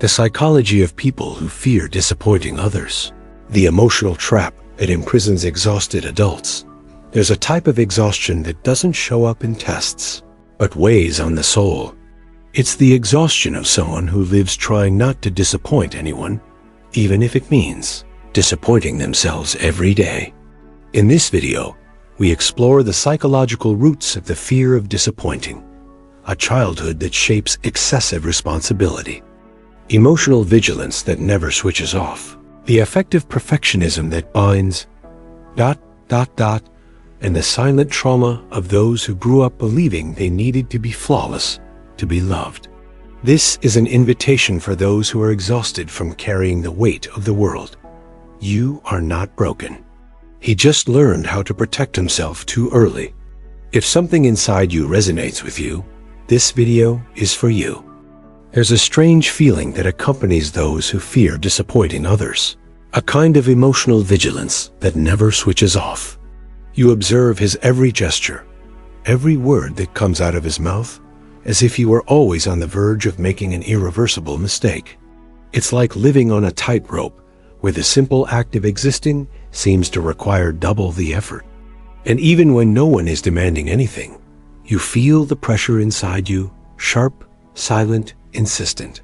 The psychology of people who fear disappointing others. The emotional trap that imprisons exhausted adults. There's a type of exhaustion that doesn't show up in tests, but weighs on the soul. It's the exhaustion of someone who lives trying not to disappoint anyone, even if it means disappointing themselves every day. In this video, we explore the psychological roots of the fear of disappointing, a childhood that shapes excessive responsibility, emotional vigilance that never switches off, the affective perfectionism that binds, and the silent trauma of those who grew up believing they needed to be flawless to be loved. This is an invitation for those who are exhausted from carrying the weight of the world. You are not broken. He just learned how to protect himself too early. If something inside you resonates with you, this video is for you. There's a strange feeling that accompanies those who fear disappointing others, a kind of emotional vigilance that never switches off. You observe his every gesture, every word that comes out of his mouth, as if he were always on the verge of making an irreversible mistake. It's like living on a tightrope, where the simple act of existing seems to require double the effort. And even when no one is demanding anything, you feel the pressure inside you, sharp, silent, insistent.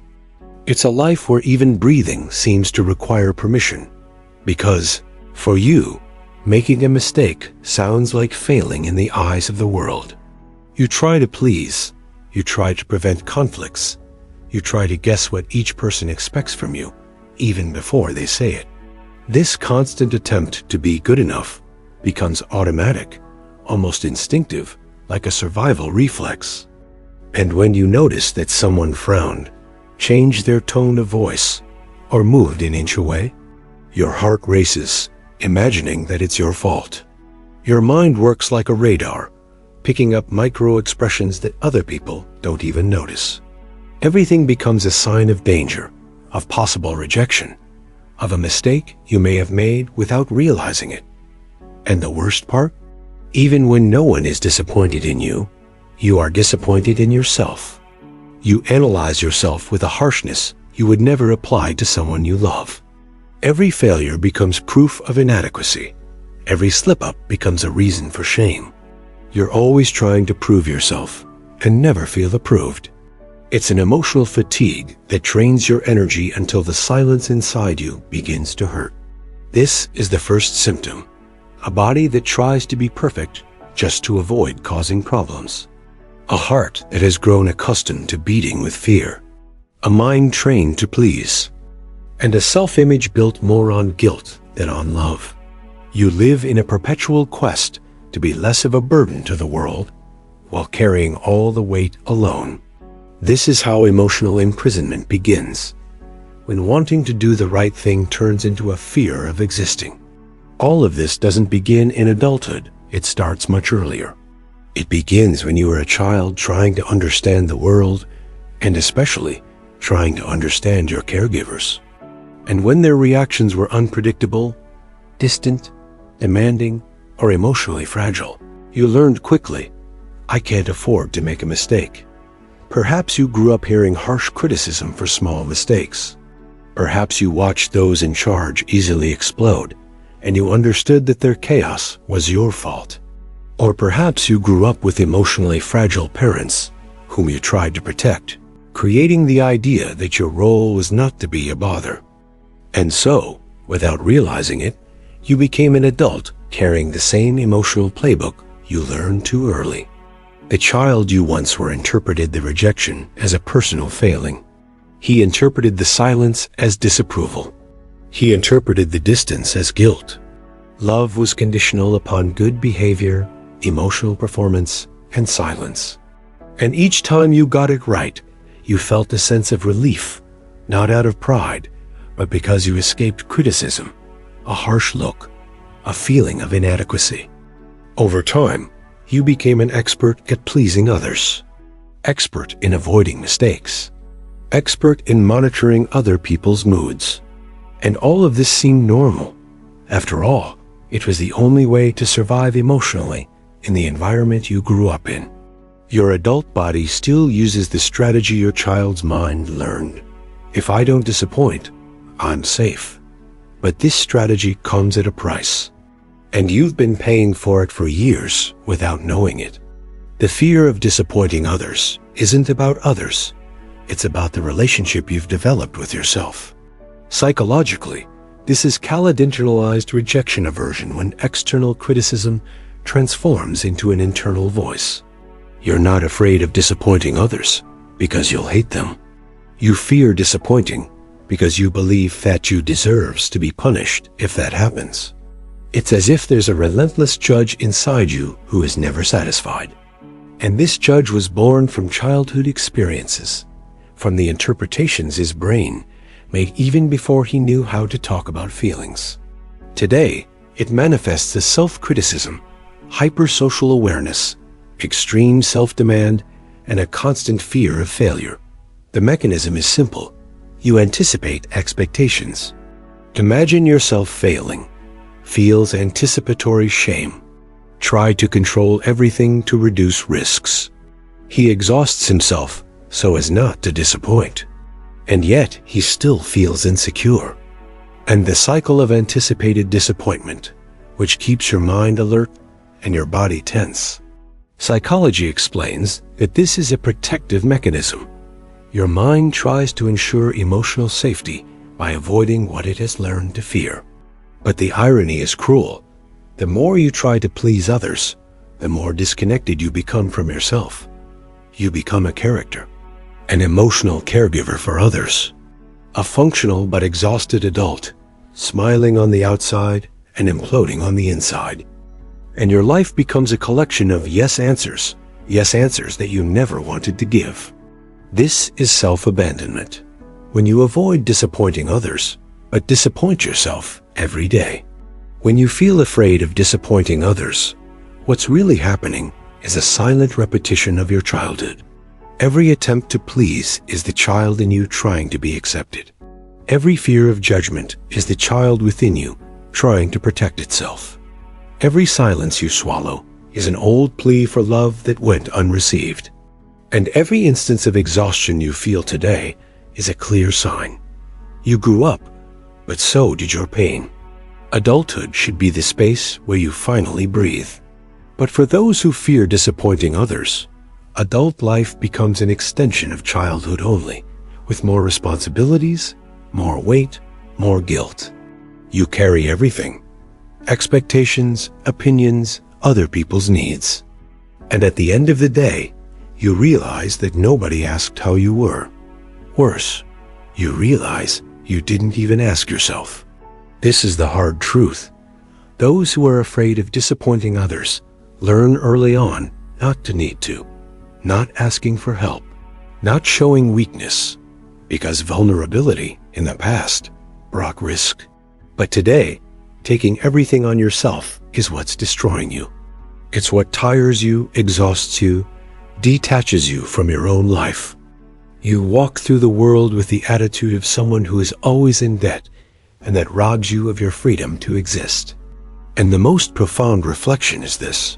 It's a life where even breathing seems to require permission, because, for you, making a mistake sounds like failing in the eyes of the world. You try to please, you try to prevent conflicts, you try to guess what each person expects from you, even before they say it. This constant attempt to be good enough becomes automatic, almost instinctive, like a survival reflex. And when you notice that someone frowned, changed their tone of voice, or moved an inch away, your heart races, imagining that it's your fault. Your mind works like a radar, picking up micro-expressions that other people don't even notice. Everything becomes a sign of danger, of possible rejection, of a mistake you may have made without realizing it. And the worst part? Even when no one is disappointed in you, you are disappointed in yourself. You analyze yourself with a harshness you would never apply to someone you love. Every failure becomes proof of inadequacy. Every slip-up becomes a reason for shame. You're always trying to prove yourself and never feel approved. It's an emotional fatigue that drains your energy until the silence inside you begins to hurt. This is the first symptom, a body that tries to be perfect just to avoid causing problems. A heart that has grown accustomed to beating with fear, a mind trained to please, and a self-image built more on guilt than on love. You live in a perpetual quest to be less of a burden to the world while carrying all the weight alone. This is how emotional imprisonment begins, when wanting to do the right thing turns into a fear of existing. All of this doesn't begin in adulthood, it starts much earlier. It begins when you were a child trying to understand the world, and especially trying to understand your caregivers. And when their reactions were unpredictable, distant, demanding, or emotionally fragile, you learned quickly, I can't afford to make a mistake. Perhaps you grew up hearing harsh criticism for small mistakes. Perhaps you watched those in charge easily explode, and you understood that their chaos was your fault. Or perhaps you grew up with emotionally fragile parents whom you tried to protect, creating the idea that your role was not to be a bother. And so, without realizing it, you became an adult carrying the same emotional playbook you learned too early. The child you once were interpreted the rejection as a personal failing. He interpreted the silence as disapproval. He interpreted the distance as guilt. Love was conditional upon good behavior, emotional performance, and silence. And each time you got it right, you felt a sense of relief, not out of pride, but because you escaped criticism, a harsh look, a feeling of inadequacy. Over time, you became an expert at pleasing others, expert in avoiding mistakes, expert in monitoring other people's moods. And all of this seemed normal. After all, it was the only way to survive emotionally in the environment you grew up in. Your adult body still uses the strategy your child's mind learned. If I don't disappoint, I'm safe. But this strategy comes at a price. And you've been paying for it for years without knowing it. The fear of disappointing others isn't about others. It's about the relationship you've developed with yourself. Psychologically, this is cala-internalized rejection aversion when external criticism transforms into an internal voice. You're not afraid of disappointing others because you'll hate them. You fear disappointing because you believe that you deserves to be punished if that happens. It's as if there's a relentless judge inside you who is never satisfied. And this judge was born from childhood experiences, from the interpretations his brain made even before he knew how to talk about feelings. Today, it manifests as self-criticism, hyper-social awareness, extreme self-demand, and a constant fear of failure. The mechanism is simple. You anticipate expectations. Imagine yourself failing, feels anticipatory shame. Try to control everything to reduce risks. He exhausts himself so as not to disappoint. And yet he still feels insecure. And the cycle of anticipated disappointment, which keeps your mind alert and your body tense. Psychology explains that this is a protective mechanism. Your mind tries to ensure emotional safety by avoiding what it has learned to fear. But the irony is cruel. The more you try to please others, the more disconnected you become from yourself. You become a character, an emotional caregiver for others, a functional but exhausted adult, smiling on the outside and imploding on the inside. And your life becomes a collection of yes answers that you never wanted to give. This is self-abandonment, when you avoid disappointing others, but disappoint yourself every day. When you feel afraid of disappointing others, what's really happening is a silent repetition of your childhood. Every attempt to please is the child in you trying to be accepted. Every fear of judgment is the child within you trying to protect itself. Every silence you swallow is an old plea for love that went unreceived. And every instance of exhaustion you feel today is a clear sign. You grew up, but so did your pain. Adulthood should be the space where you finally breathe. But for those who fear disappointing others, adult life becomes an extension of childhood only, with more responsibilities, more weight, more guilt. You carry everything: expectations, opinions, other people's needs. And at the end of the day, you realize that nobody asked how you were. Worse, you realize you didn't even ask yourself. This is the hard truth. Those who are afraid of disappointing others learn early on not to need to, not asking for help, not showing weakness, because vulnerability in the past brought risk. But today, taking everything on yourself is what's destroying you. It's what tires you, exhausts you, detaches you from your own life. You walk through the world with the attitude of someone who is always in debt, and that robs you of your freedom to exist. And the most profound reflection is this: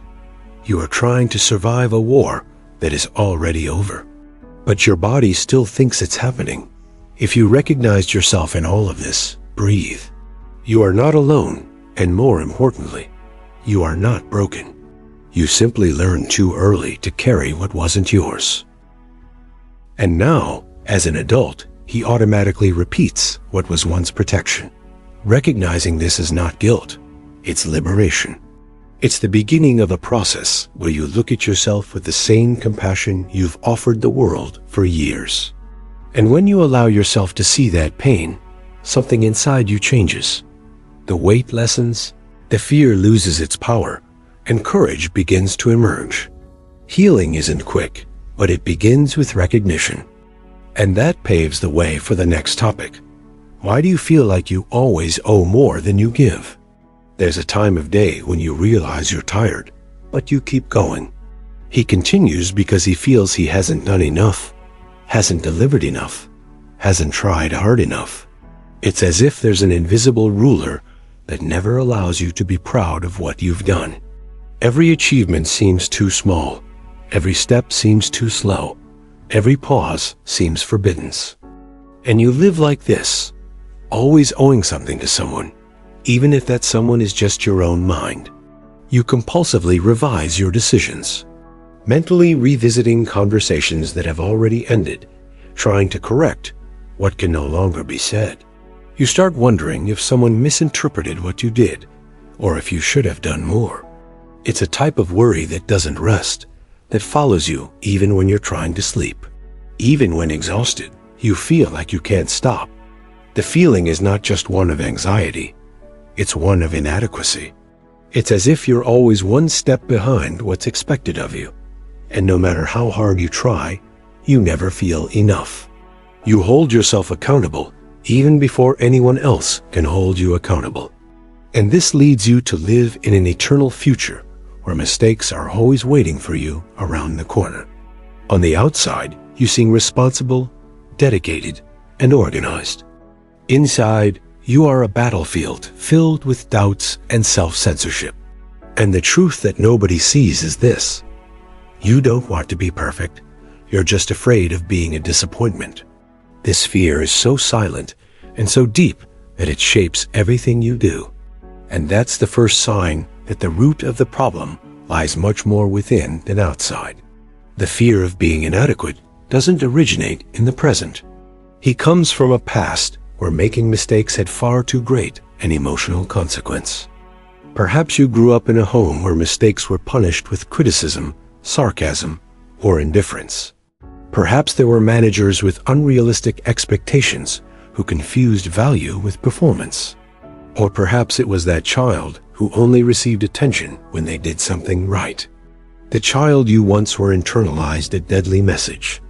you are trying to survive a war that is already over. But your body still thinks it's happening. If you recognized yourself in all of this, breathe. You are not alone, and more importantly, you are not broken. You simply learned too early to carry what wasn't yours. And now, as an adult, he automatically repeats what was once protection. Recognizing this is not guilt, it's liberation. It's the beginning of a process where you look at yourself with the same compassion you've offered the world for years. And when you allow yourself to see that pain, something inside you changes. The weight lessens, the fear loses its power, and courage begins to emerge. Healing isn't quick, but it begins with recognition. And that paves the way for the next topic. Why do you feel like you always owe more than you give? There's a time of day when you realize you're tired, but you keep going. He continues because he feels he hasn't done enough, hasn't delivered enough, hasn't tried hard enough. It's as if there's an invisible ruler that never allows you to be proud of what you've done. Every achievement seems too small. Every step seems too slow. Every pause seems forbidden. And you live like this, always owing something to someone, even if that someone is just your own mind. You compulsively revise your decisions, mentally revisiting conversations that have already ended, trying to correct what can no longer be said. You start wondering if someone misinterpreted what you did, or if you should have done more. It's a type of worry that doesn't rest, that follows you even when you're trying to sleep. Even when exhausted, you feel like you can't stop. The feeling is not just one of anxiety, it's one of inadequacy. It's as if you're always one step behind what's expected of you, and no matter how hard you try, you never feel enough. You hold yourself accountable even before anyone else can hold you accountable. And this leads you to live in an eternal future where mistakes are always waiting for you around the corner. On the outside, you seem responsible, dedicated, and organized. Inside, you are a battlefield filled with doubts and self-censorship. And the truth that nobody sees is this: you don't want to be perfect. You're just afraid of being a disappointment. This fear is so silent and so deep that it shapes everything you do. And that's the first sign that the root of the problem lies much more within than outside. The fear of being inadequate doesn't originate in the present. He comes from a past where making mistakes had far too great an emotional consequence. Perhaps you grew up in a home where mistakes were punished with criticism, sarcasm, or indifference. Perhaps there were managers with unrealistic expectations who confused value with performance. Or perhaps it was that child who only received attention when they did something right. The child you once were internalized a deadly message: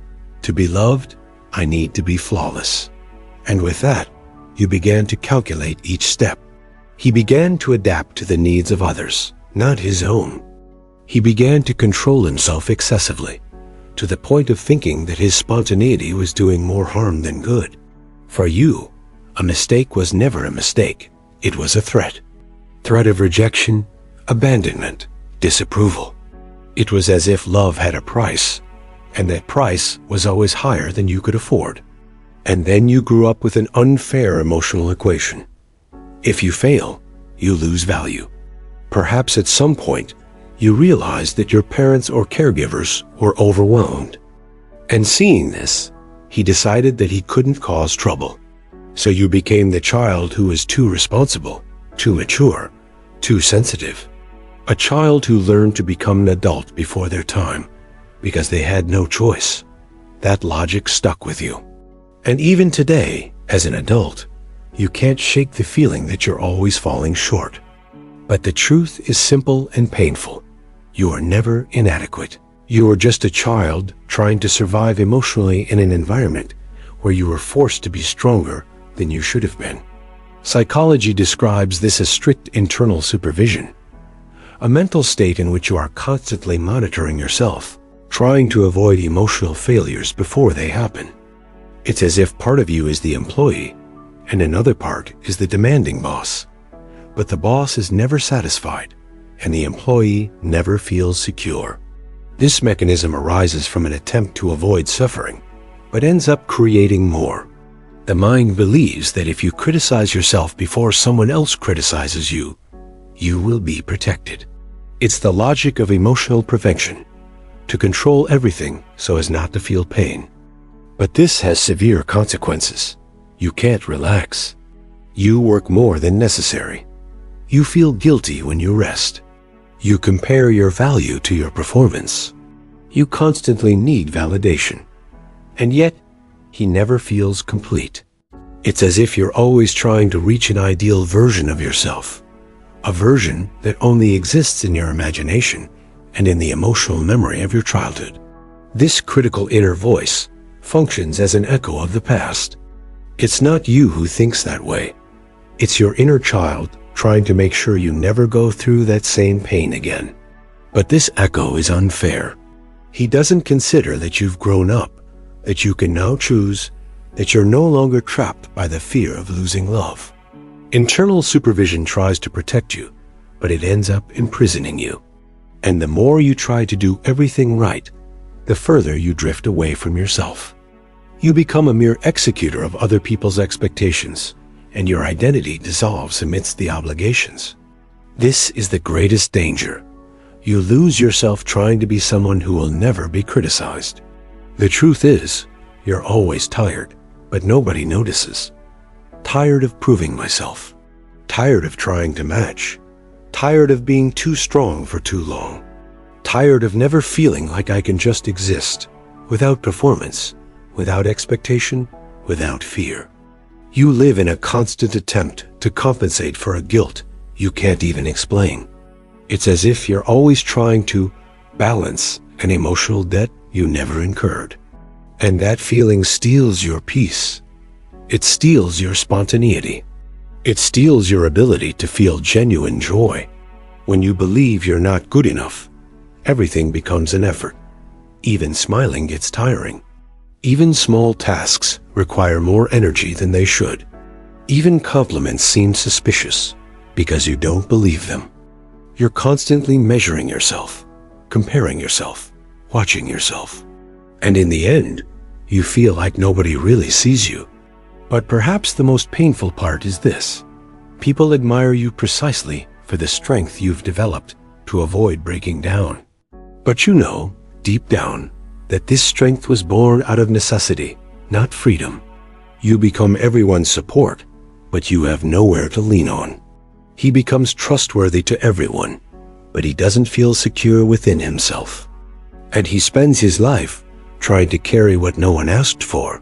to be loved, I need to be flawless. And with that, you began to calculate each step. He began to adapt to the needs of others, not his own. He began to control himself excessively, to the point of thinking that his spontaneity was doing more harm than good. For you, a mistake was never a mistake. It was a threat. Threat of rejection, abandonment, disapproval. It was as if love had a price, and that price was always higher than you could afford. And then you grew up with an unfair emotional equation. If you fail, you lose value. Perhaps at some point, you realized that your parents or caregivers were overwhelmed. And seeing this, he decided that he couldn't cause trouble. So you became the child who was too responsible, too mature, too sensitive. A child who learned to become an adult before their time because they had no choice. That logic stuck with you. And even today, as an adult, you can't shake the feeling that you're always falling short. But the truth is simple and painful. You are never inadequate. You are just a child trying to survive emotionally in an environment where you were forced to be stronger than you should have been. Psychology describes this as strict internal supervision, a mental state in which you are constantly monitoring yourself, trying to avoid emotional failures before they happen. It's as if part of you is the employee and another part is the demanding boss. But the boss is never satisfied and the employee never feels secure. This mechanism arises from an attempt to avoid suffering, but ends up creating more. The mind believes that if you criticize yourself before someone else criticizes you, you will be protected. It's the logic of emotional prevention, to control everything so as not to feel pain. But this has severe consequences. You can't relax. You work more than necessary. You feel guilty when you rest. You compare your value to your performance. You constantly need validation. And yet, he never feels complete. It's as if you're always trying to reach an ideal version of yourself, a version that only exists in your imagination and in the emotional memory of your childhood. This critical inner voice functions as an echo of the past. It's not you who thinks that way. It's your inner child trying to make sure you never go through that same pain again. But this echo is unfair. He doesn't consider that you've grown up, that you can now choose, that you're no longer trapped by the fear of losing love. Internal supervision tries to protect you, but it ends up imprisoning you. And the more you try to do everything right, the further you drift away from yourself. You become a mere executor of other people's expectations, and your identity dissolves amidst the obligations. This is the greatest danger. You lose yourself trying to be someone who will never be criticized. The truth is, you're always tired, but nobody notices. Tired of proving myself. Tired of trying to match. Tired of being too strong for too long. Tired of never feeling like I can just exist, without performance, without expectation, without fear. You live in a constant attempt to compensate for a guilt you can't even explain. It's as if you're always trying to balance an emotional debt you never incurred. And that feeling steals your peace. It steals your spontaneity. It steals your ability to feel genuine joy. When you believe you're not good enough, everything becomes an effort. Even smiling gets tiring. Even small tasks require more energy than they should. Even compliments seem suspicious because you don't believe them. You're constantly measuring yourself, comparing yourself, watching yourself. And in the end, you feel like nobody really sees you. But perhaps the most painful part is this. People admire you precisely for the strength you've developed to avoid breaking down. But you know, deep down, that this strength was born out of necessity, not freedom. You become everyone's support, but you have nowhere to lean on. He becomes trustworthy to everyone, but he doesn't feel secure within himself. And he spends his life trying to carry what no one asked for,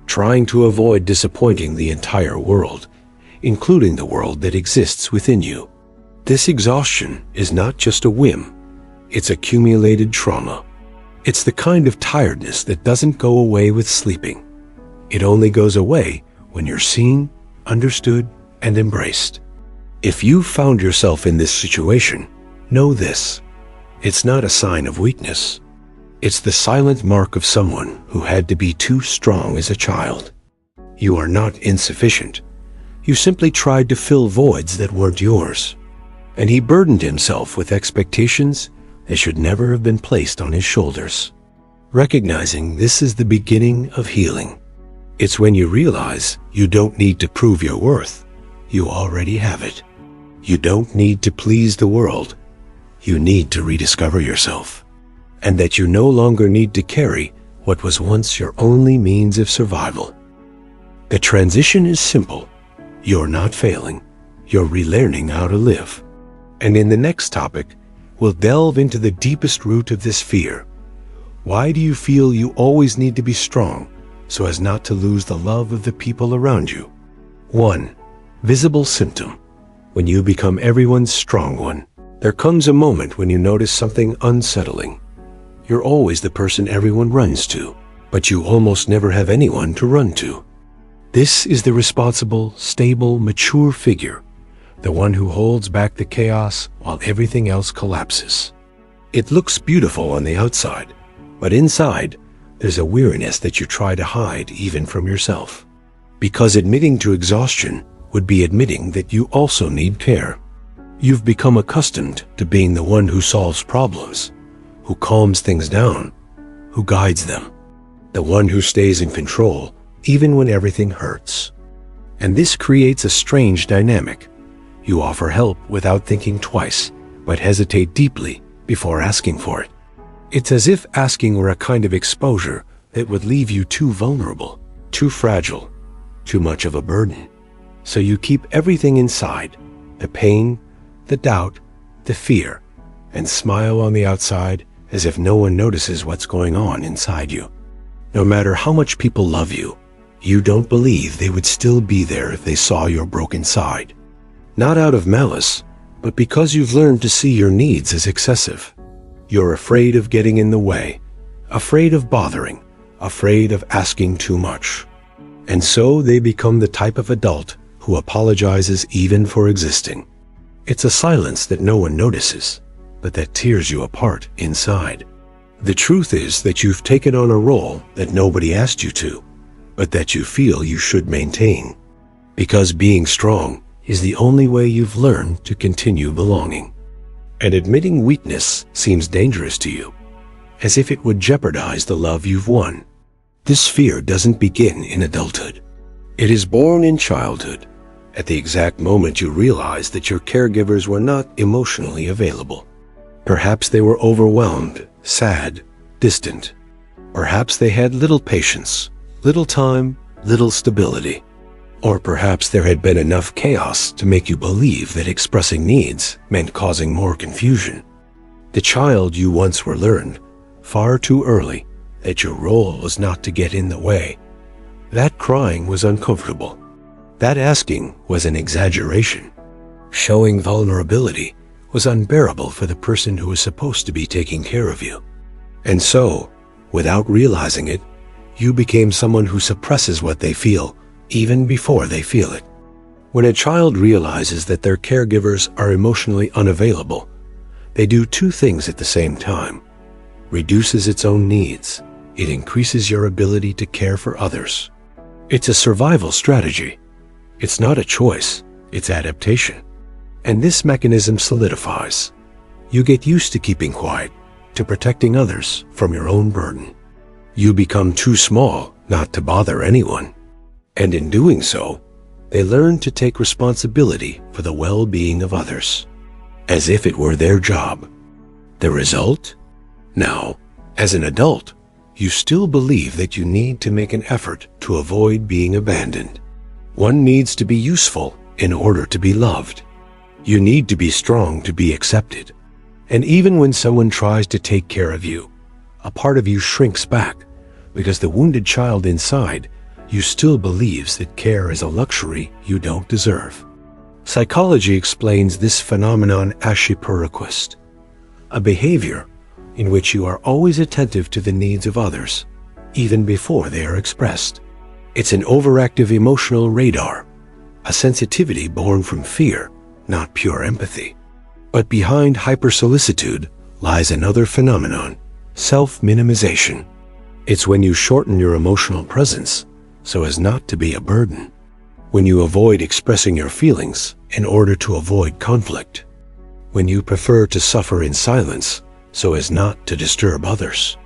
trying to avoid disappointing the entire world, including the world that exists within you. This exhaustion is not just a whim, it's accumulated trauma. It's the kind of tiredness that doesn't go away with sleeping. It only goes away when you're seen, understood, and embraced. If you've found yourself in this situation, know this. It's not a sign of weakness. It's the silent mark of someone who had to be too strong as a child. You are not insufficient. You simply tried to fill voids that weren't yours. And he burdened himself with expectations that should never have been placed on his shoulders. Recognizing this is the beginning of healing. It's when you realize you don't need to prove your worth. You already have it. You don't need to please the world. You need to rediscover yourself. And that you no longer need to carry what was once your only means of survival. The transition is simple. You're not failing. You're relearning how to live. And in the next topic, we'll delve into the deepest root of this fear. Why do you feel you always need to be strong so as not to lose the love of the people around you? 1. Visible symptom. When you become everyone's strong one, there comes a moment when you notice something unsettling. You're always the person everyone runs to, but you almost never have anyone to run to. This is the responsible, stable, mature figure, the one who holds back the chaos while everything else collapses. It looks beautiful on the outside, but inside, there's a weariness that you try to hide even from yourself. Because admitting to exhaustion would be admitting that you also need care. You've become accustomed to being the one who solves problems, who calms things down, who guides them, the one who stays in control even when everything hurts. And this creates a strange dynamic. You offer help without thinking twice, but hesitate deeply before asking for it. It's as if asking were a kind of exposure that would leave you too vulnerable, too fragile, too much of a burden. So you keep everything inside, the pain, the doubt, the fear, and smile on the outside as if no one notices what's going on inside you. No matter how much people love you, you don't believe they would still be there if they saw your broken side. Not out of malice, but because you've learned to see your needs as excessive. You're afraid of getting in the way, afraid of bothering, afraid of asking too much. And so they become the type of adult who apologizes even for existing. It's a silence that no one notices, but that tears you apart inside. The truth is that you've taken on a role that nobody asked you to, but that you feel you should maintain. Because being strong is the only way you've learned to continue belonging. And admitting weakness seems dangerous to you, as if it would jeopardize the love you've won. This fear doesn't begin in adulthood. It is born in childhood, at the exact moment you realize that your caregivers were not emotionally available. Perhaps they were overwhelmed, sad, distant. Perhaps they had little patience, little time, little stability. Or perhaps there had been enough chaos to make you believe that expressing needs meant causing more confusion. The child you once were learned, far too early, that your role was not to get in the way. That crying was uncomfortable. That asking was an exaggeration. Showing vulnerability was unbearable for the person who was supposed to be taking care of you. And so, without realizing it, you became someone who suppresses what they feel even before they feel it. When a child realizes that their caregivers are emotionally unavailable, they do two things at the same time. Reduces its own needs. It increases your ability to care for others. It's a survival strategy. It's not a choice, it's adaptation. And this mechanism solidifies. You get used to keeping quiet, to protecting others from your own burden. You become too small not to bother anyone. And in doing so, they learn to take responsibility for the well-being of others, as if it were their job. The result? Now, as an adult, you still believe that you need to make an effort to avoid being abandoned. One needs to be useful in order to be loved. You need to be strong to be accepted. And even when someone tries to take care of you, a part of you shrinks back because the wounded child inside you still believes that care is a luxury you don't deserve. Psychology explains this phenomenon as Schipper-Request, a behavior in which you are always attentive to the needs of others, even before they are expressed. It's an overactive emotional radar, a sensitivity born from fear, not pure empathy. But behind hypersolicitude lies another phenomenon, self-minimization. It's when you shorten your emotional presence so as not to be a burden. When you avoid expressing your feelings in order to avoid conflict. When you prefer to suffer in silence so as not to disturb others.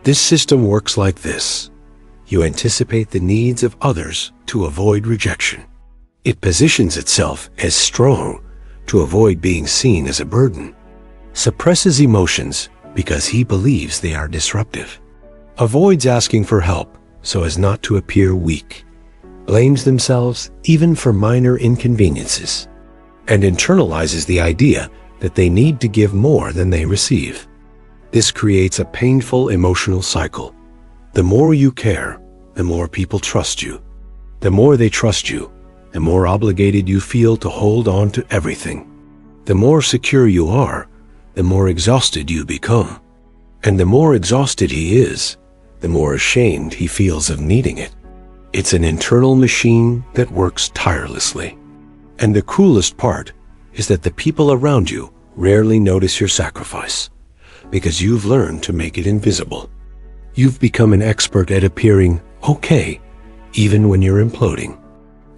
This system works like this. You anticipate the needs of others to avoid rejection. It positions itself as strong to avoid being seen as a burden. Suppresses emotions because he believes they are disruptive. Avoids asking for help so as not to appear weak. Blames themselves even for minor inconveniences. And internalizes the idea that they need to give more than they receive. This creates a painful emotional cycle. The more you care, the more people trust you. The more they trust you, the more obligated you feel to hold on to everything. The more secure you are, the more exhausted you become. And the more exhausted he is, the more ashamed he feels of needing it. It's an internal machine that works tirelessly. And the cruelest part is that the people around you rarely notice your sacrifice, because you've learned to make it invisible. You've become an expert at appearing okay, even when you're imploding.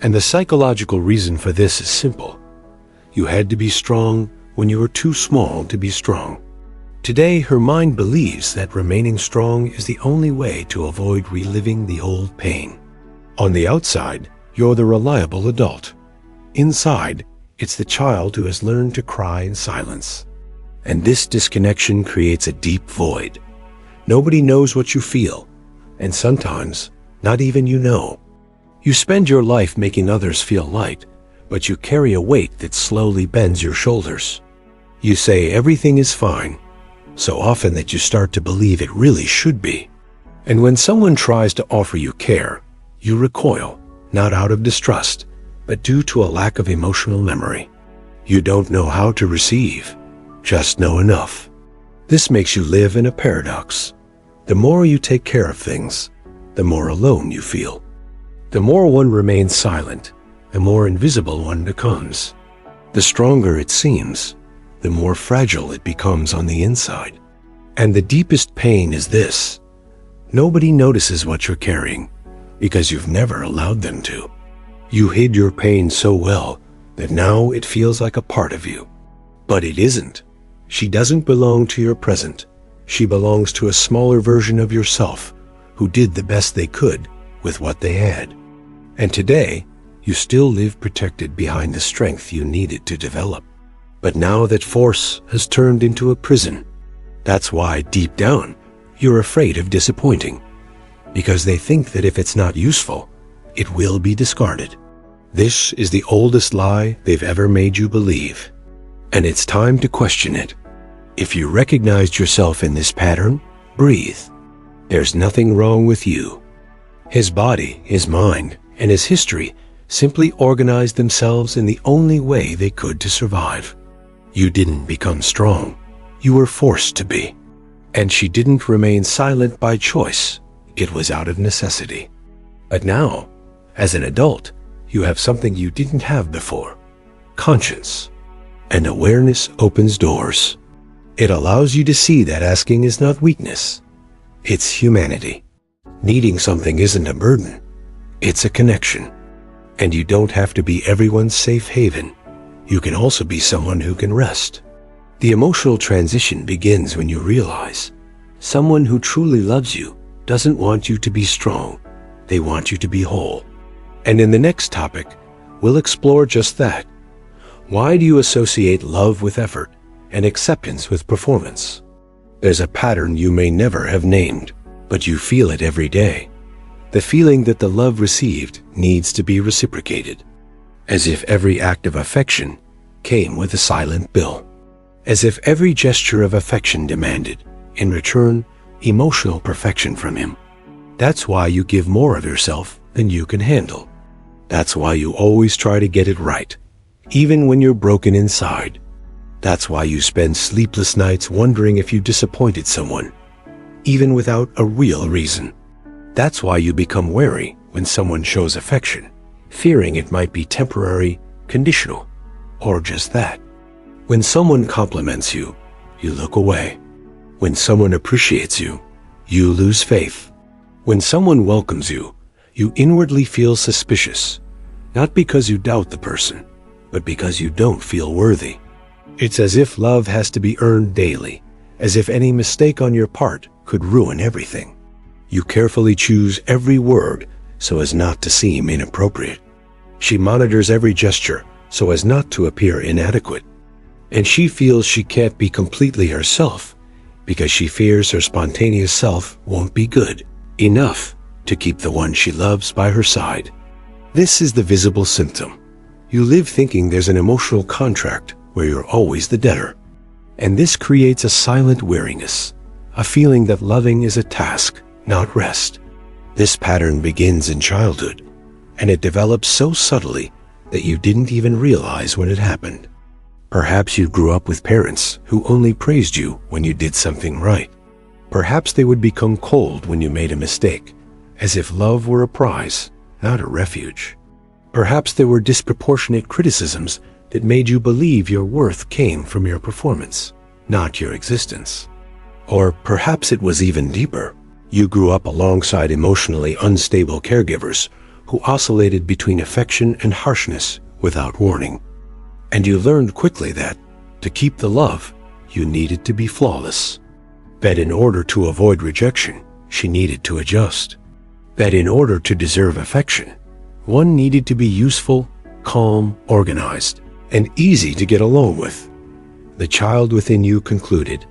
And the psychological reason for this is simple. You had to be strong when you were too small to be strong. Today, her mind believes that remaining strong is the only way to avoid reliving the old pain. On the outside, you're the reliable adult. Inside, it's the child who has learned to cry in silence. And this disconnection creates a deep void. Nobody knows what you feel, and sometimes, not even you know. You spend your life making others feel light, but you carry a weight that slowly bends your shoulders. You say everything is fine, so often that you start to believe it really should be. And when someone tries to offer you care, you recoil, not out of distrust, but due to a lack of emotional memory. You don't know how to receive, just know enough. This makes you live in a paradox. The more you take care of things, the more alone you feel. The more one remains silent, the more invisible one becomes. The stronger it seems, the more fragile it becomes on the inside. And the deepest pain is this. Nobody notices what you're carrying because you've never allowed them to. You hid your pain so well that now it feels like a part of you. But it isn't. She doesn't belong to your present. She belongs to a smaller version of yourself who did the best they could with what they had. And today, you still live protected behind the strength you needed to develop. But now that force has turned into a prison, that's why deep down, you're afraid of disappointing. Because they think that if it's not useful, it will be discarded. This is the oldest lie they've ever made you believe. And it's time to question it. If you recognized yourself in this pattern, breathe. There's nothing wrong with you. His body, his mind, and his history simply organized themselves in the only way they could to survive. You didn't become strong. You were forced to be. And she didn't remain silent by choice. It was out of necessity. But now, as an adult, you have something you didn't have before. Conscience. And awareness opens doors. It allows you to see that asking is not weakness. It's humanity. Needing something isn't a burden. It's a connection. And you don't have to be everyone's safe haven. You can also be someone who can rest. The emotional transition begins when you realize someone who truly loves you doesn't want you to be strong. They want you to be whole. And in the next topic, we'll explore just that. Why do you associate love with effort and acceptance with performance? There's a pattern you may never have named, but you feel it every day. The feeling that the love received needs to be reciprocated. As if every act of affection came with a silent bill. As if every gesture of affection demanded, in return, emotional perfection from him. That's why you give more of yourself than you can handle. That's why you always try to get it right, even when you're broken inside. That's why you spend sleepless nights wondering if you disappointed someone, even without a real reason. That's why you become wary when someone shows affection, fearing it might be temporary, conditional, or just that. When someone compliments you, you look away. When someone appreciates you, you lose faith. When someone welcomes you, you inwardly feel suspicious, not because you doubt the person, but because you don't feel worthy. It's as if love has to be earned daily, as if any mistake on your part could ruin everything. You carefully choose every word so as not to seem inappropriate. She monitors every gesture so as not to appear inadequate. And she feels she can't be completely herself because she fears her spontaneous self won't be good enough to keep the one she loves by her side. This is the visible symptom. You live thinking there's an emotional contract where you're always the debtor. And this creates a silent weariness, a feeling that loving is a task, not rest. This pattern begins in childhood, and it develops so subtly that you didn't even realize when it happened. Perhaps you grew up with parents who only praised you when you did something right. Perhaps they would become cold when you made a mistake, as if love were a prize, not a refuge. Perhaps there were disproportionate criticisms that made you believe your worth came from your performance, not your existence. Or perhaps it was even deeper. You grew up alongside emotionally unstable caregivers who oscillated between affection and harshness without warning. And you learned quickly that, to keep the love, you needed to be flawless. That in order to avoid rejection, she needed to adjust. That in order to deserve affection, one needed to be useful, calm, organized, and easy to get along with. The child within you concluded,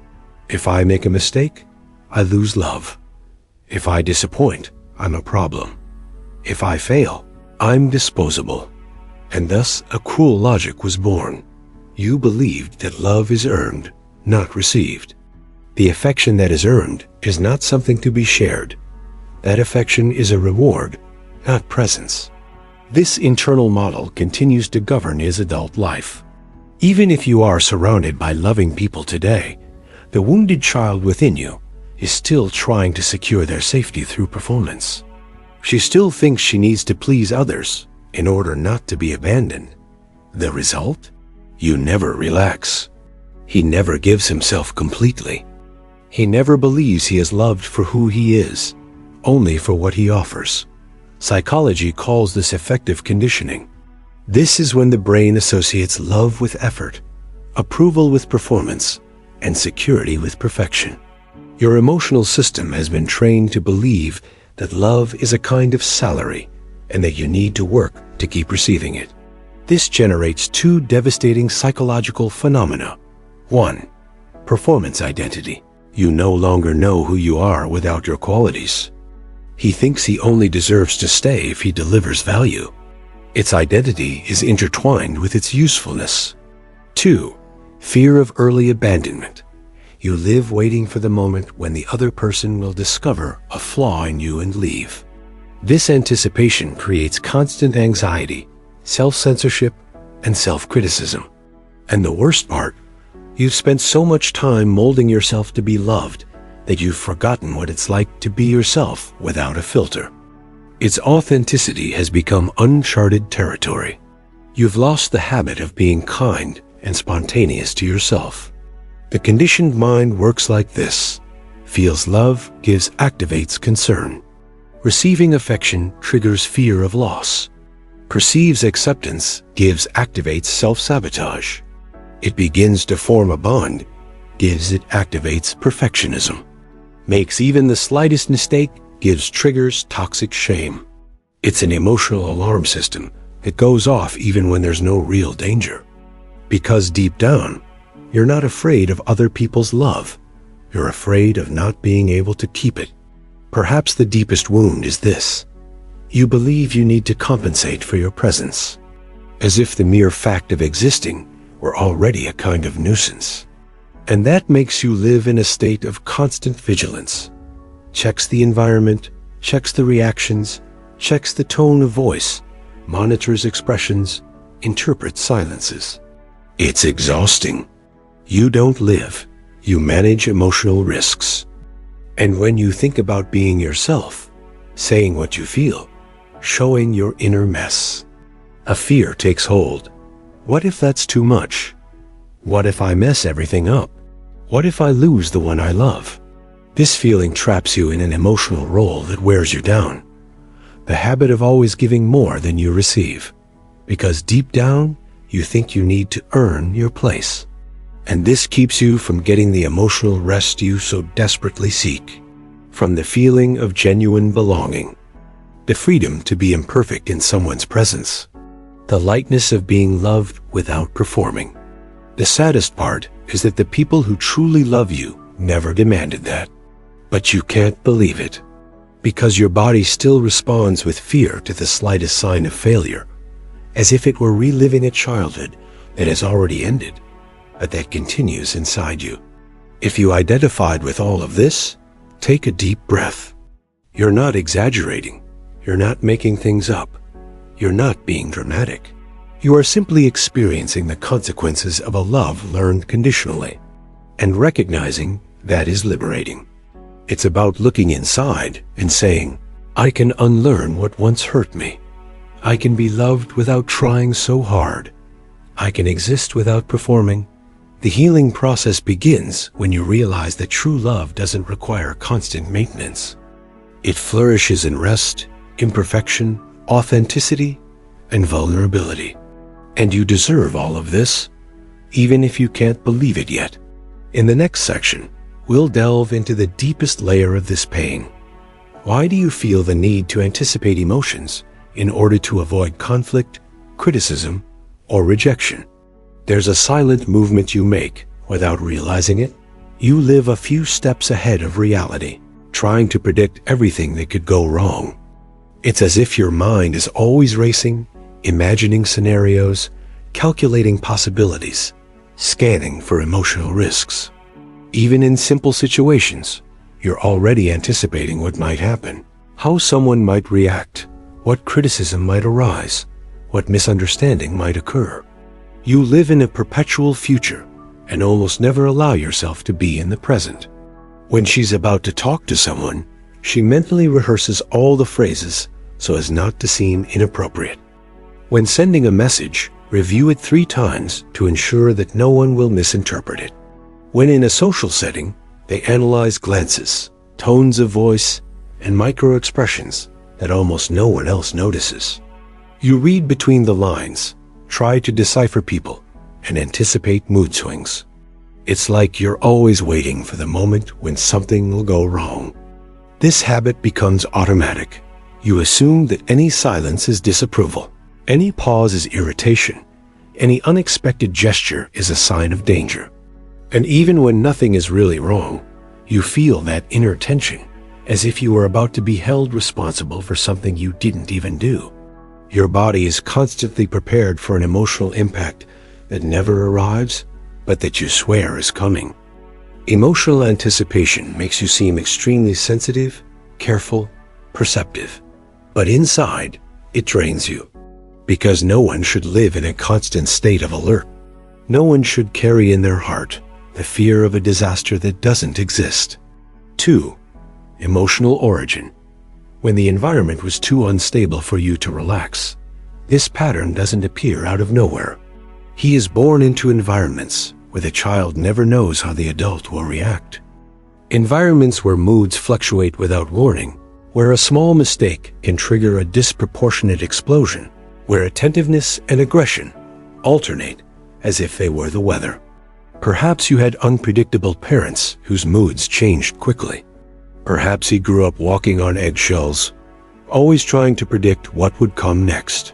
if I make a mistake, I lose love. If I disappoint, I'm a problem. If I fail, I'm disposable. And thus a cruel logic was born. You believed that love is earned, not received. The affection that is earned is not something to be shared. That affection is a reward, not presence. This internal model continues to govern his adult life. Even if you are surrounded by loving people today, the wounded child within you is still trying to secure their safety through performance. She still thinks she needs to please others in order not to be abandoned. The result? You never relax. He never gives himself completely. He never believes he is loved for who he is, only for what he offers. Psychology calls this affective conditioning. This is when the brain associates love with effort, approval with performance, and security with perfection. Your emotional system has been trained to believe that love is a kind of salary and that you need to work to keep receiving it. This generates two devastating psychological phenomena. 1. Performance identity. You no longer know who you are without your qualities. He thinks he only deserves to stay if he delivers value. Its identity is intertwined with its usefulness. 2. Fear of early abandonment. You live waiting for the moment when the other person will discover a flaw in you and leave. This anticipation creates constant anxiety, self-censorship, and self-criticism. And the worst part, you've spent so much time molding yourself to be loved that you've forgotten what it's like to be yourself without a filter. Its authenticity has become uncharted territory. You've lost the habit of being kind and spontaneous to yourself. The conditioned mind works like this: feels love, activates concern. Receiving affection triggers fear of loss. Perceives acceptance, activates self-sabotage. It begins to form a bond, activates perfectionism. Makes even the slightest mistake, triggers toxic shame. It's an emotional alarm system. It goes off even when there's no real danger. Because deep down, you're not afraid of other people's love. You're afraid of not being able to keep it. Perhaps the deepest wound is this: you believe you need to compensate for your presence, as if the mere fact of existing were already a kind of nuisance. And that makes you live in a state of constant vigilance. Checks the environment, checks the reactions, checks the tone of voice, monitors expressions, interprets silences. It's exhausting. You don't live, you manage emotional risks. And when you think about being yourself, saying what you feel, showing your inner mess, a fear takes hold. What if that's too much? What if I mess everything up? What if I lose the one I love? This feeling traps you in an emotional role that wears you down. The habit of always giving more than you receive, because deep down, you think you need to earn your place. And this keeps you from getting the emotional rest you so desperately seek, from the feeling of genuine belonging, the freedom to be imperfect in someone's presence, the lightness of being loved without performing. The saddest part is that the people who truly love you never demanded that. But you can't believe it, because your body still responds with fear to the slightest sign of failure, as if it were reliving a childhood that has already ended, but that continues inside you. If you identified with all of this, take a deep breath. You're not exaggerating. You're not making things up. You're not being dramatic. You are simply experiencing the consequences of a love learned conditionally, and recognizing that is liberating. It's about looking inside and saying, I can unlearn what once hurt me. I can be loved without trying so hard. I can exist without performing. The healing process begins when you realize that true love doesn't require constant maintenance. It flourishes in rest, imperfection, authenticity, and vulnerability. And you deserve all of this, even if you can't believe it yet. In the next section, we'll delve into the deepest layer of this pain. Why do you feel the need to anticipate emotions in order to avoid conflict, criticism, or rejection? There's a silent movement you make without realizing it. You live a few steps ahead of reality, trying to predict everything that could go wrong. It's as if your mind is always racing, imagining scenarios, calculating possibilities, scanning for emotional risks. Even in simple situations, you're already anticipating what might happen, how someone might react, what criticism might arise, what misunderstanding might occur. You live in a perpetual future and almost never allow yourself to be in the present. When she's about to talk to someone, she mentally rehearses all the phrases so as not to seem inappropriate. When sending a message, review it 3 times to ensure that no one will misinterpret it. When in a social setting, they analyze glances, tones of voice, and micro-expressions that almost no one else notices. You read between the lines, try to decipher people, and anticipate mood swings. It's like you're always waiting for the moment when something will go wrong. This habit becomes automatic. You assume that any silence is disapproval, any pause is irritation, any unexpected gesture is a sign of danger. And even when nothing is really wrong, you feel that inner tension, as if you were about to be held responsible for something you didn't even do. Your body is constantly prepared for an emotional impact that never arrives, but that you swear is coming. Emotional anticipation makes you seem extremely sensitive, careful, perceptive. But inside, it drains you. Because no one should live in a constant state of alert. No one should carry in their heart the fear of a disaster that doesn't exist. 2. Emotional origin. When the environment was too unstable for you to relax, this pattern doesn't appear out of nowhere. He is born into environments where the child never knows how the adult will react. Environments where moods fluctuate without warning, where a small mistake can trigger a disproportionate explosion, where attentiveness and aggression alternate as if they were the weather. Perhaps you had unpredictable parents whose moods changed quickly. Perhaps he grew up walking on eggshells, always trying to predict what would come next.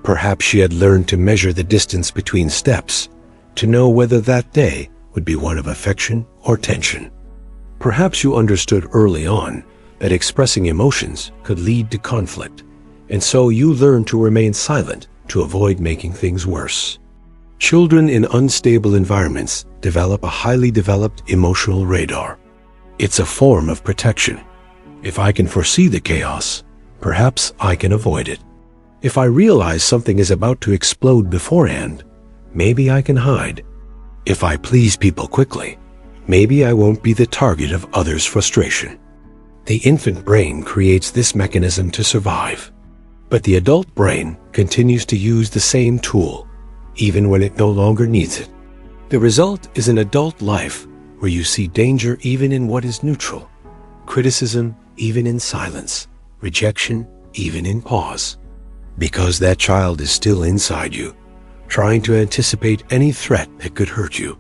Perhaps she had learned to measure the distance between steps, to know whether that day would be one of affection or tension. Perhaps you understood early on that expressing emotions could lead to conflict, and so you learned to remain silent to avoid making things worse. Children in unstable environments develop a highly developed emotional radar. It's a form of protection. If I can foresee the chaos, perhaps I can avoid it. If I realize something is about to explode beforehand, maybe I can hide. If I please people quickly, maybe I won't be the target of others' frustration. The infant brain creates this mechanism to survive. But the adult brain continues to use the same tool, even when it no longer needs it. The result is an adult life where you see danger even in what is neutral, criticism even in silence, rejection even in pause. Because that child is still inside you, trying to anticipate any threat that could hurt you.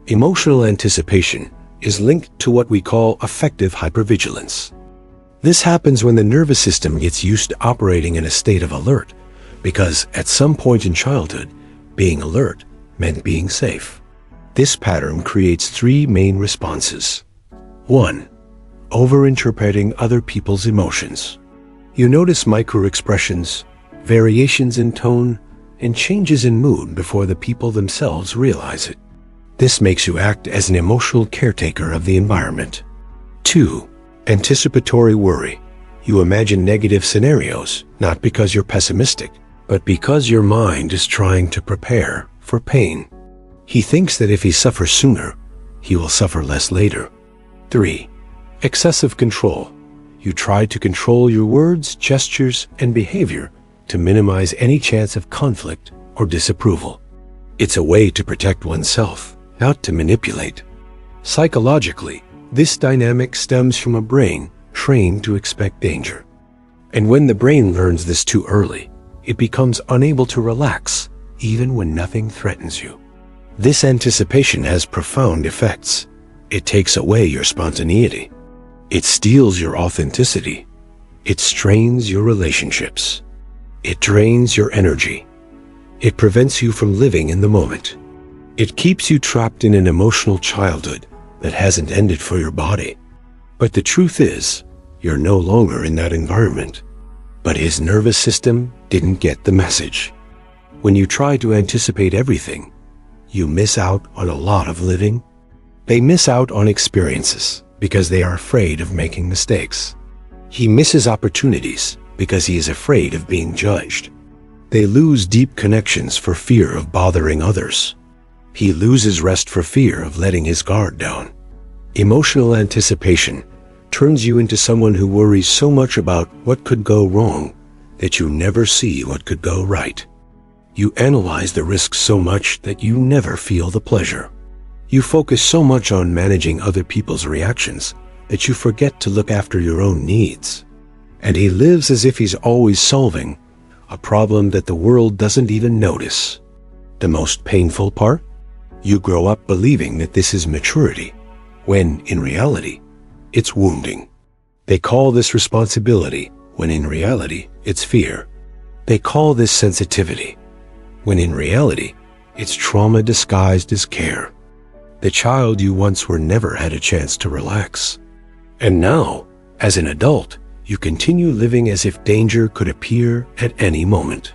Emotional anticipation is linked to what we call affective hypervigilance. This happens when the nervous system gets used to operating in a state of alert, because at some point in childhood, being alert meant being safe. This pattern creates 3 main responses. 1. Overinterpreting other people's emotions. You notice micro-expressions, variations in tone, and changes in mood before the people themselves realize it. This makes you act as an emotional caretaker of the environment. 2. Anticipatory worry. You imagine negative scenarios, not because you're pessimistic, but because your mind is trying to prepare for pain. He thinks that if he suffers sooner, he will suffer less later. 3. Excessive control. You try to control your words, gestures, and behavior to minimize any chance of conflict or disapproval. It's a way to protect oneself, not to manipulate. Psychologically, this dynamic stems from a brain trained to expect danger. And when the brain learns this too early, it becomes unable to relax even when nothing threatens you. This anticipation has profound effects. It takes away your spontaneity. It steals your authenticity. It strains your relationships. It drains your energy. It prevents you from living in the moment. It keeps you trapped in an emotional childhood that hasn't ended for your body. But the truth is, you're no longer in that environment. But his nervous system didn't get the message. When you try to anticipate everything, you miss out on a lot of living. They miss out on experiences because they are afraid of making mistakes. He misses opportunities because he is afraid of being judged. They lose deep connections for fear of bothering others. He loses rest for fear of letting his guard down. Emotional anticipation turns you into someone who worries so much about what could go wrong that you never see what could go right. You analyze the risks so much that you never feel the pleasure. You focus so much on managing other people's reactions that you forget to look after your own needs. And he lives as if he's always solving a problem that the world doesn't even notice. The most painful part? You grow up believing that this is maturity, when in reality, it's wounding. They call this responsibility, when in reality, it's fear. They call this sensitivity, when in reality, it's trauma disguised as care. The child you once were never had a chance to relax. And now, as an adult, you continue living as if danger could appear at any moment.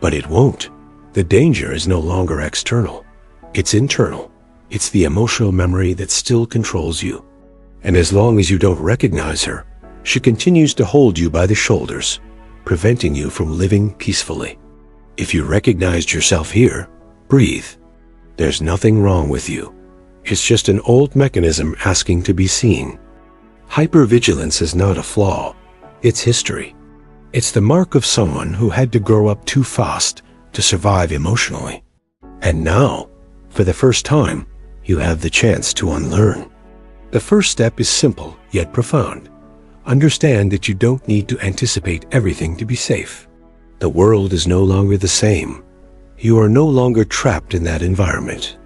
But it won't. The danger is no longer external. It's internal. It's the emotional memory that still controls you. And as long as you don't recognize her, she continues to hold you by the shoulders, preventing you from living peacefully. If you recognized yourself here, breathe. There's nothing wrong with you. It's just an old mechanism asking to be seen. Hypervigilance is not a flaw. It's history. It's the mark of someone who had to grow up too fast to survive emotionally. And now, for the first time, you have the chance to unlearn. The first step is simple yet profound. Understand that you don't need to anticipate everything to be safe. The world is no longer the same. You are no longer trapped in that environment.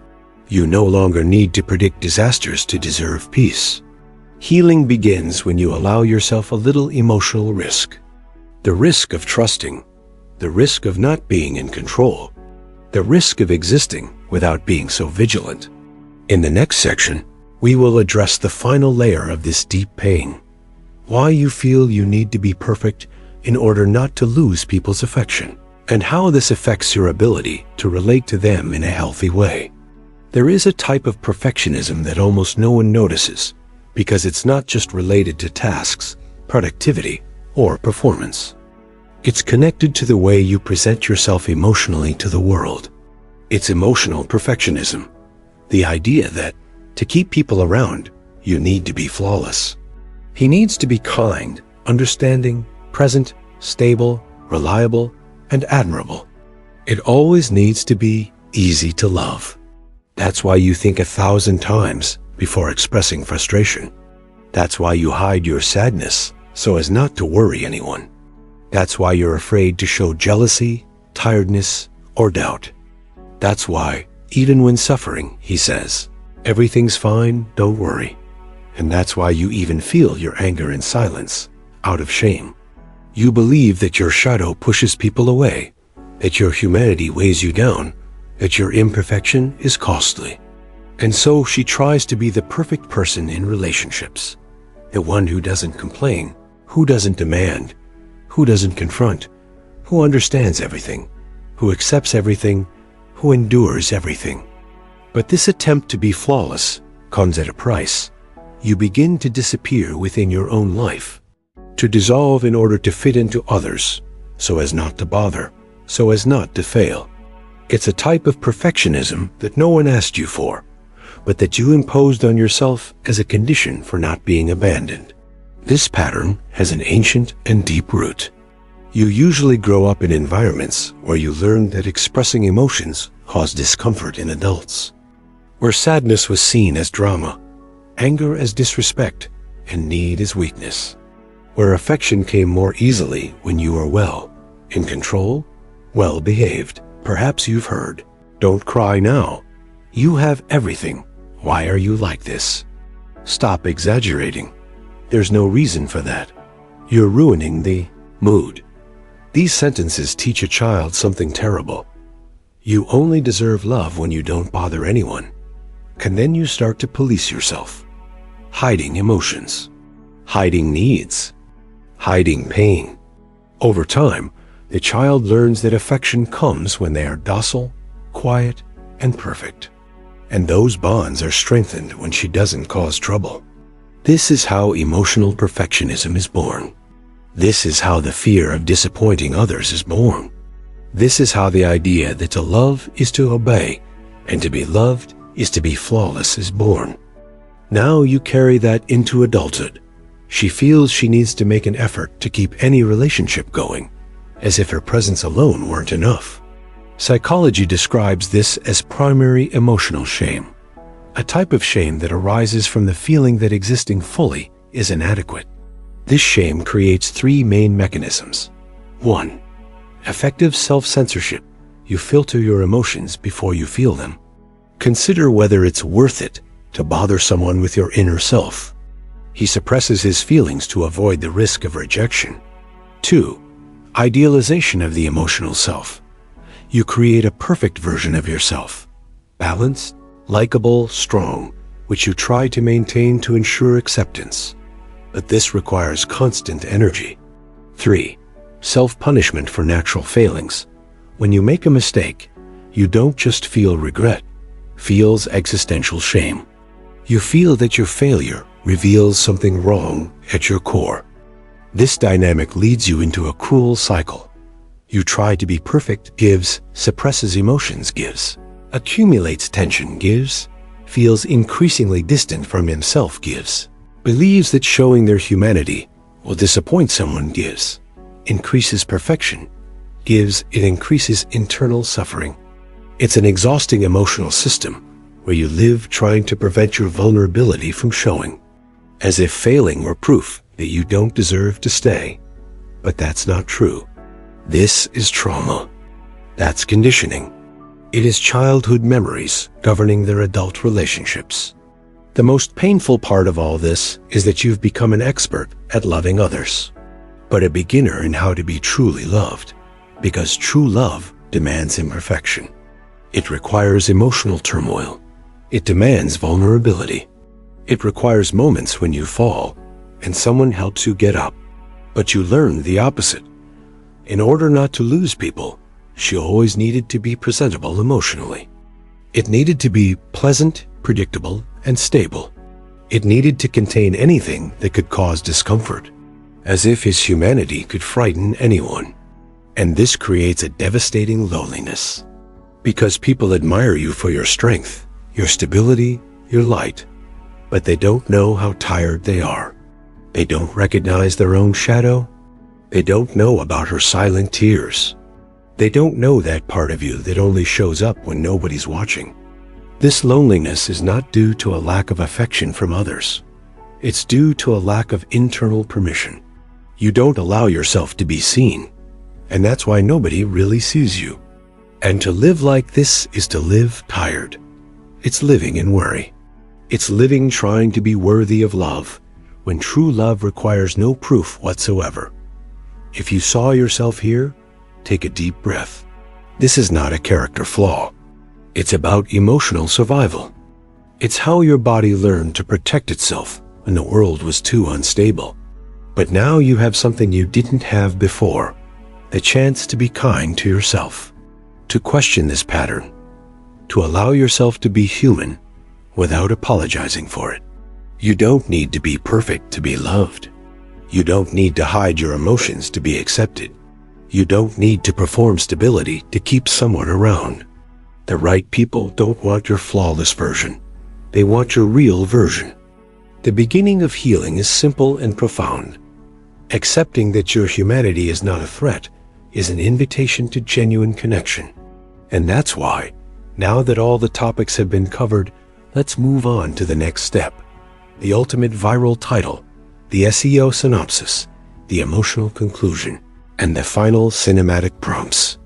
You no longer need to predict disasters to deserve peace. Healing begins when you allow yourself a little emotional risk. The risk of trusting, the risk of not being in control, the risk of existing without being so vigilant. In the next section, we will address the final layer of this deep pain. Why you feel you need to be perfect in order not to lose people's affection, and how this affects your ability to relate to them in a healthy way. There is a type of perfectionism that almost no one notices, because it's not just related to tasks, productivity, or performance. It's connected to the way you present yourself emotionally to the world. It's emotional perfectionism, the idea that, to keep people around, you need to be flawless. He needs to be kind, understanding, present, stable, reliable, and admirable. It always needs to be easy to love. That's why you think 1,000 times before expressing frustration. That's why you hide your sadness so as not to worry anyone. That's why you're afraid to show jealousy, tiredness, or doubt. That's why, even when suffering, he says, everything's fine, don't worry. And that's why you even feel your anger in silence, out of shame. You believe that your shadow pushes people away, that your humanity weighs you down, that your imperfection is costly. And so she tries to be the perfect person in relationships, the one who doesn't complain, who doesn't demand, who doesn't confront, who understands everything, who accepts everything, who endures everything. But this attempt to be flawless comes at a price. You begin to disappear within your own life, to dissolve in order to fit into others, so as not to bother, so as not to fail. It's a type of perfectionism that no one asked you for, but that you imposed on yourself as a condition for not being abandoned. This pattern has an ancient and deep root. You usually grow up in environments where you learn that expressing emotions cause discomfort in adults, where sadness was seen as drama, anger as disrespect, and need as weakness, where affection came more easily when you were well, in control, well-behaved. Perhaps you've heard, "Don't cry now. You have everything. Why are you like this? Stop exaggerating. There's no reason for that. You're ruining the mood." These sentences teach a child something terrible. You only deserve love when you don't bother anyone. And then you start to police yourself, hiding emotions, hiding needs, hiding pain. Over time, the child learns that affection comes when they are docile, quiet, and perfect. And those bonds are strengthened when she doesn't cause trouble. This is how emotional perfectionism is born. This is how the fear of disappointing others is born. This is how the idea that to love is to obey, and to be loved is to be flawless is born. Now you carry that into adulthood. She feels she needs to make an effort to keep any relationship going, as if her presence alone weren't enough. Psychology describes this as primary emotional shame, a type of shame that arises from the feeling that existing fully is inadequate. This shame creates three main mechanisms. 1. Effective self-censorship. You filter your emotions before you feel them. Consider whether it's worth it to bother someone with your inner self. He suppresses his feelings to avoid the risk of rejection. 2. Idealization of the emotional self. You create a perfect version of yourself, balanced, likable, strong, which you try to maintain to ensure acceptance. But this requires constant energy. 3. Self-punishment for natural failings. When you make a mistake, you don't just feel regret, feels existential shame. You feel that your failure reveals something wrong at your core. This dynamic leads you into a cruel cycle. You try to be perfect, gives, suppresses emotions, gives, accumulates tension, gives, feels increasingly distant from himself, gives, believes that showing their humanity will disappoint someone, gives, increases perfection, gives, it increases internal suffering. It's an exhausting emotional system where you live trying to prevent your vulnerability from showing, as if failing were proof that you don't deserve to stay. But that's not true. This is trauma. That's conditioning. It is childhood memories governing their adult relationships. The most painful part of all this is that you've become an expert at loving others, but a beginner in how to be truly loved, because true love demands imperfection. It requires emotional turmoil. It demands vulnerability. It requires moments when you fall and someone helps you get up. But you learn the opposite. In order not to lose people, she always needed to be presentable emotionally. It needed to be pleasant, predictable, and stable. It needed to contain anything that could cause discomfort, as if his humanity could frighten anyone. And this creates a devastating loneliness, because people admire you for your strength, your stability, your light, but they don't know how tired they are. They don't recognize their own shadow. They don't know about her silent tears. They don't know that part of you that only shows up when nobody's watching. This loneliness is not due to a lack of affection from others. It's due to a lack of internal permission. You don't allow yourself to be seen, and that's why nobody really sees you. And to live like this is to live tired. It's living in worry. It's living trying to be worthy of love, when true love requires no proof whatsoever. If you saw yourself here, take a deep breath. This is not a character flaw. It's about emotional survival. It's how your body learned to protect itself when the world was too unstable. But now you have something you didn't have before, the chance to be kind to yourself, to question this pattern, to allow yourself to be human without apologizing for it. You don't need to be perfect to be loved. You don't need to hide your emotions to be accepted. You don't need to perform stability to keep someone around. The right people don't want your flawless version. They want your real version. The beginning of healing is simple and profound. Accepting that your humanity is not a threat is an invitation to genuine connection. And that's why, now that all the topics have been covered, let's move on to the next step. The ultimate viral title, the SEO synopsis, the emotional conclusion, and the final cinematic prompts.